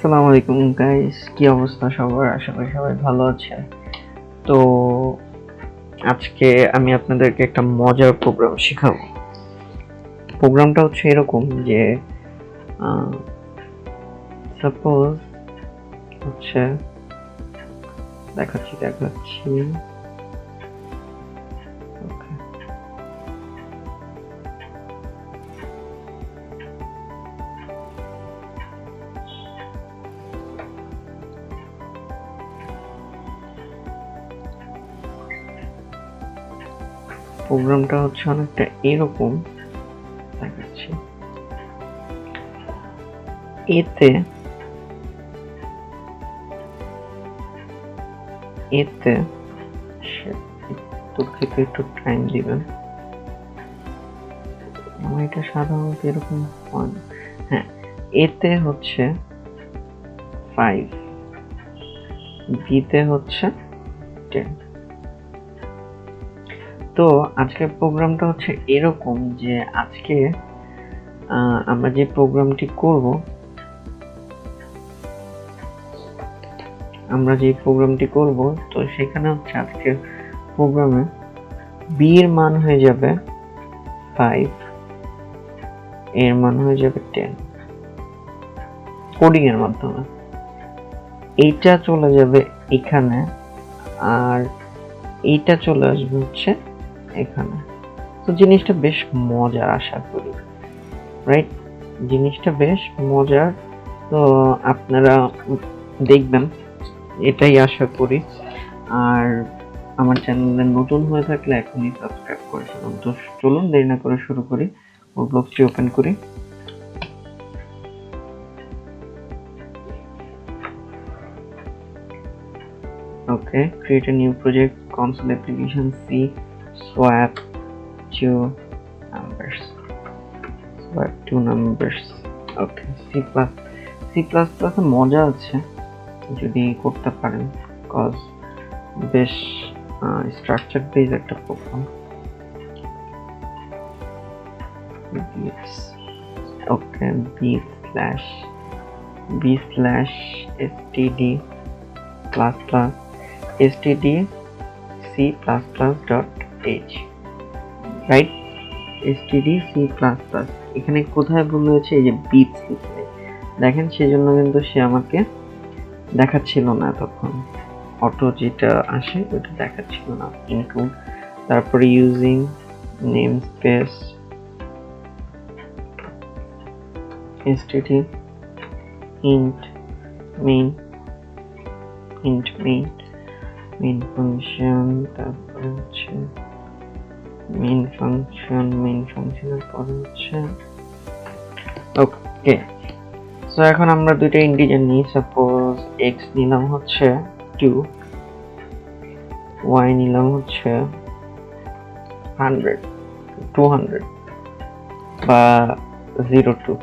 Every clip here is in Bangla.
আসসালামু আলাইকুম গাইস, কি অবস্থা সবার? আশা করি সবাই ভালো আছেন। তো আজকে আমি আপনাদেরকে একটা মজার প্রোগ্রাম শেখাবো। প্রোগ্রামটা হচ্ছে এরকম যে সাপোজ হচ্ছে দেখাচ্ছি Okay. প্রোগ্রামটা হচ্ছে অনেকটা এরকম দেখাচ্ছি। এতে দুঃখিত, একটু টাইম দিবেন। আমার এটা সাধারণত এরকম হয় না। হ্যাঁ, এতে হচ্ছে 5, বিতে হচ্ছে 10। তো আজকের প্রোগ্রামটা হচ্ছে এরকম যে আজকে আমরা যে প্রোগ্রামটি করব, তো সেখানে হচ্ছে আজকের প্রোগ্রামে বি এর মান হয়ে যাবে 5, এর মান হয়ে যাবে 10 কোডিং এর মাধ্যমে। এইটা চলে যাবে এখানে, আর এইটা চলে আসবে হচ্ছে এখানে। তো জিনিসটা বেশ মজার, আশা করি, রাইট? জিনিসটা বেশ মজার। তো আপনারা দেখবেন, এটাই আশা করি। আর আমার চ্যানেলে নতুন হয়ে থাকলে এখনই সাবস্ক্রাইব করে ফেলুন। তো চলুন দেরি না করে শুরু করি। ওর ব্লগটি ওপেন করি। Okay, create a new project, console application, C, swap two numbers. Okay, C++ এ মজা আছে যদি করতে পারেন, কজ বেশ স্ট্রাকচার বেস একটা প্রোগ্রাম। ওকে, std+c++h, রাইট? std+c++, এখানে কোথায় ভুল হয়েছে? এই যে বিটস লিখে দেখেন, সেজন্য কিন্তু সে আমাকে দেখাচ্ছিল না এতক্ষণ। অটো যেটা আসে ওটা দেখাচ্ছিল না। ইনক্লুড, তারপরে using name space std int main function, তারপরে হচ্ছে মেইন ফাংশনের পরে হচ্ছে ওকে। সো এখন আমরা দুইটা ইন্টিজার নিই। সাপোজ x নিলাম হচ্ছে 2, y নিলাম হচ্ছে 200 বা 02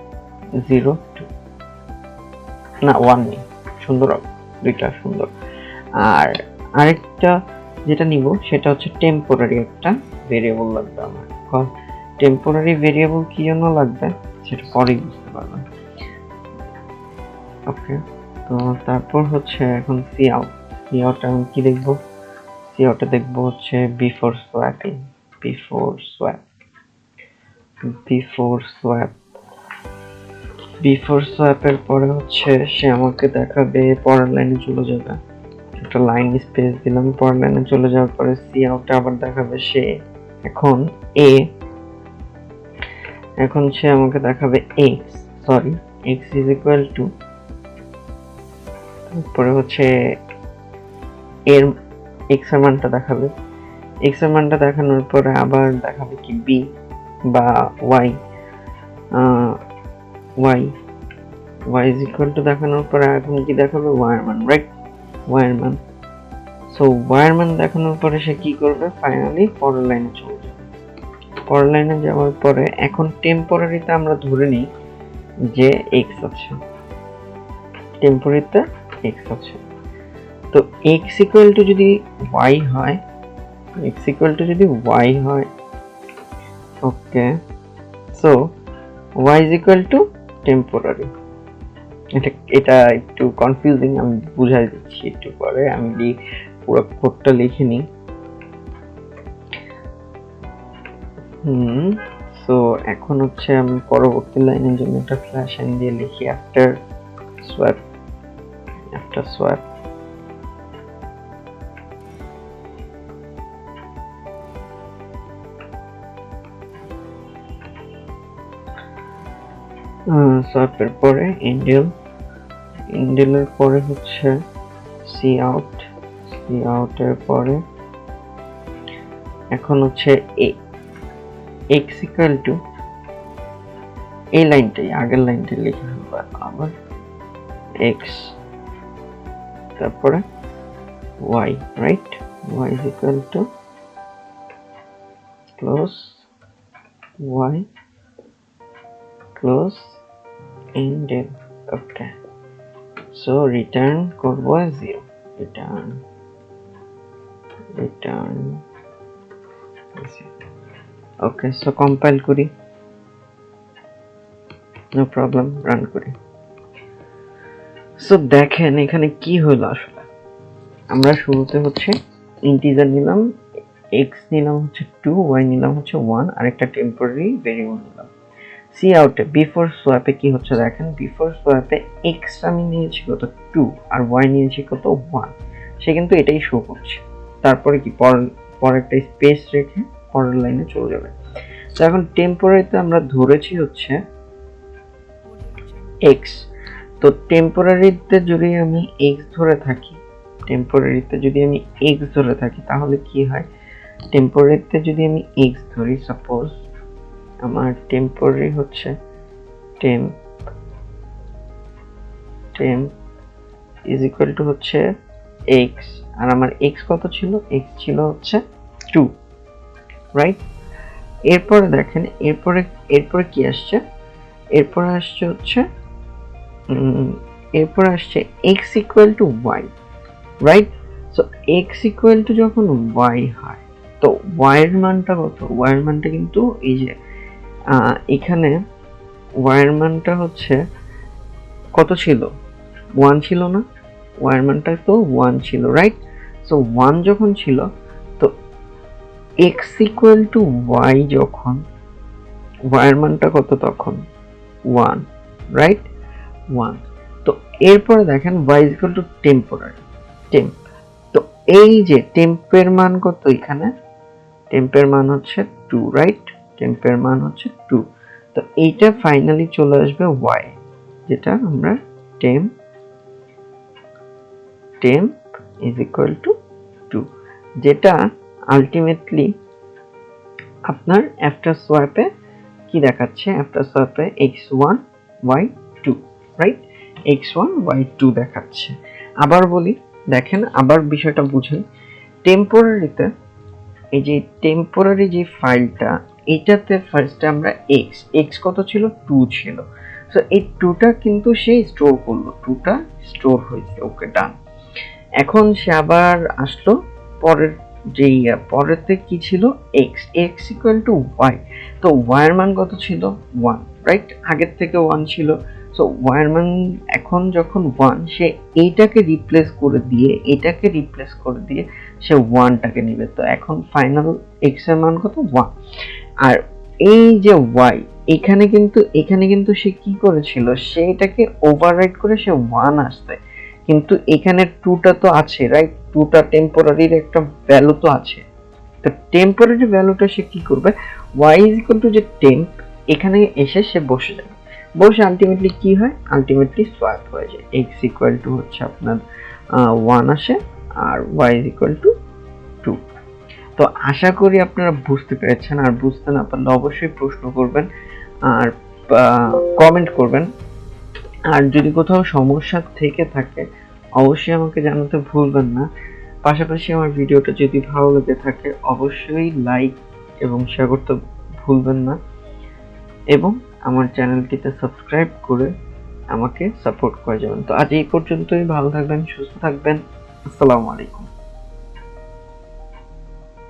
না 1 নেই। সুন্দর, দুইটা সুন্দর। আর আরেকটা যেটা নিব সেটা হচ্ছে টেম্পোরারি একটা ভেরিয়েবল লাগবে আমার। টেম্পোরারি ভেরিয়েবল কি জন্য লাগবে সেটা পরেই বুঝতে পারবেন। ওকে, তো তারপর হচ্ছে এখন সি আউট আমি কি দেখবো? সি আউটে দেখবো হচ্ছে বিফোর সোয়াপের পরে হচ্ছে সে আমাকে দেখাবে, পরের লাইনে চলে যাবে। একটা লাইন স্পেস দিলাম, পরের লাইনে চলে যাওয়ার পরে সি আউটে আবার দেখাবে সে এখন সে আমাকে দেখাবে x ইজ ইকুয়াল টু, তারপরে হচ্ছে এর x এর মানটা দেখাবে। x এর মানটা দেখানোর পরে আবার দেখাবে কি b বা y ইজ ইকুয়াল টু দেখানোর পরে এখন কি দেখাবে? y এর মান, রাইট? y এর মান। সো y এর মান দেখানোর পরে সে কি করবে? ফাইনালি পরের লাইনে চলে যাবে। পরের লাইনে যাওয়ার পরে এখন টেম্পোরারিতে আমরা ধরে নিই যে x আছে, তো x ইকুয়াল টু যদি y হয়, okay, so y is equal to temporary. এটা এটা একটু কনফিউজিং, আমি বুঝাই দিচ্ছি একটু পরে। আমি পুরো কোডটা লিখে নিই। সো এখন হচ্ছে আমি পরবর্তী লাইনের জন্য একটা ফ্ল্যাশ এন দিয়ে লিখি আফটার সোয়াপ। সোয়াপের পরে এন্ডেলের পরে হচ্ছে সি আউটের পরে এখন হচ্ছে এক্স ইকুয়াল টু এই লাইনটাই, আগের লাইনটাই লিখে ফেলবো আবার এক্স, তারপরে Y, right? Y is equal to close Y close endl. Okay, so return করবো 0, রিটার্ন ওকে। সো কম্পাইল করি, নো প্রবলেম, রান করি। সো দেখেন এখানে কি হলো আসলে। আমরা শুরুতে হচ্ছে ইন্টিজার নিলাম, এক্স নিলাম হচ্ছে 2, ওয়াই নিলাম হচ্ছে 1, আর একটা টেম্পোরারি ভেরিয়েবল নিলাম। সি আউটে বিফোর সোয়াপে কি হচ্ছে দেখেন, বিফোর সোয়াপে এক্স আমি নিয়েছি কত 2 আর ওয়াই নিয়েছি কত 1, সে কিন্তু এটাই শো করছে। তারপরে কি পরেরটা স্পেস রেখে পরের লাইনে চলে যাবে। তো এখন টেম্পোরারিতে আমরা ধরেছি হচ্ছে এক্স, তো টেম্পোরারিতে যদি আমি এক্স ধরে থাকি, তাহলে কি হয়, টেম্পোরারিতে যদি আমি এক্স ধরি, সাপোজ আমার টেম্পোরারি হচ্ছে টেম্প ইজ ইকুয়াল টু হচ্ছে এক্স, আর আমার এক্স কত ছিল, এক্স ছিল হচ্ছে 2, রাইট? এরপরে দেখেন এরপরে কি আসছে, এরপরে আসছে X equal to Y, right? So X equal to যখন ওয়াই হয়, তো ওয়াই এর মানটা কত, ওয়াই এর মানটা কিন্তু এই যে এখানে ওয়াই এর মানটা হচ্ছে কত ছিল, 1 ছিল না? ওয়াই এর মানটা তো 1 ছিল, রাইট? সো 1 যখন ছিল, তো এক্স ইকুয়াল টু ওয়াই যখন, ওয়াই এর মানটা কত তখন 1, রাইট? 1। তো এরপরে দেখেন y is equal to temporary temp, তো এই যে টেম্পের মান কত, এখানে টেম্পের মান হচ্ছে 2, রাইট? টেম্পের মান হচ্ছে 2, তো এইটা ফাইনালি চলে আসবে y, যেটা আমরা টেম্প is equal to 2, যেটা আলটিমেটলি আপনার আফটার সোয়াপে কি দেখাচ্ছে, after সোয়াপে x1 y2, right? x1 y2 দেখাচ্ছে। আবার বলি, দেখেন আবার বিষয়টা বুঝেন, টেম্পোরারিতে এই যে টেম্পোরারি যে ফাইলটা, এটাতে ফার্স্টে আমরা এক্স কত ছিল, 2 ছিল। সো এই 2টা কিন্তু সে স্টোর করলো, 2টা স্টোর হয়েছে, ওকে ডান। এখন সে আবার আসলো পরের যেই পরেরতে কি ছিল, এক্স ইকুয়াল টু ওয়াই, তো ওয়াই এর মান কত ছিল 1, রাইট? আগের থেকে 1 ছিল। সো ওয়াই এর মান এখন যখন 1, সে এইটাকে রিপ্লেস করে দিয়ে সে 1টাকে নেবে। তো এখন ফাইনাল এক্স এর মান কত 1, আর এই যে ওয়াই এখানে কিন্তু সে কি করেছিল, সে এটাকে ওভাররাইট করে সে 1 আসছে, কিন্তু এখানে 2টা তো আছে, রাইট? 2টা টেম্পোরারির একটা ভ্যালু তো আছে, তো টেম্পোরারি ভ্যালুটা সে কি করবে, y ইজ ইকুয়াল টু যে টেম্প, এখানে এসে সে বসে যাবে, বসে আলটিমেটলি কি হয়, আলটিমেটলি সোয়াপ হয়ে যায়, x ইকুয়াল টু হচ্ছে আপনার 1 আসে আর y ইজ ইকুয়াল টু 2। তো আশা করি আপনারা বুঝতে পেরেছেন, আর বুঝতে না পারলে অবশ্যই প্রশ্ন করবেন আর কমেন্ট করবেন, আর যদি কোথাও সমস্যা থেকে থাকে অবশ্যই আমাকে জানাতে ভুলবেন না। পাশাপাশি আমার ভিডিওটা যদি ভালো লেগে থাকে অবশ্যই লাইক এবং শেয়ার করতে ভুলবেন না, এবং আমার চ্যানেলটিতে সাবস্ক্রাইব করে আমাকে সাপোর্ট করে যাবেন। তো আজ এই পর্যন্তই, ভালো থাকবেন, সুস্থ থাকবেন, আসসালামু আলাইকুম।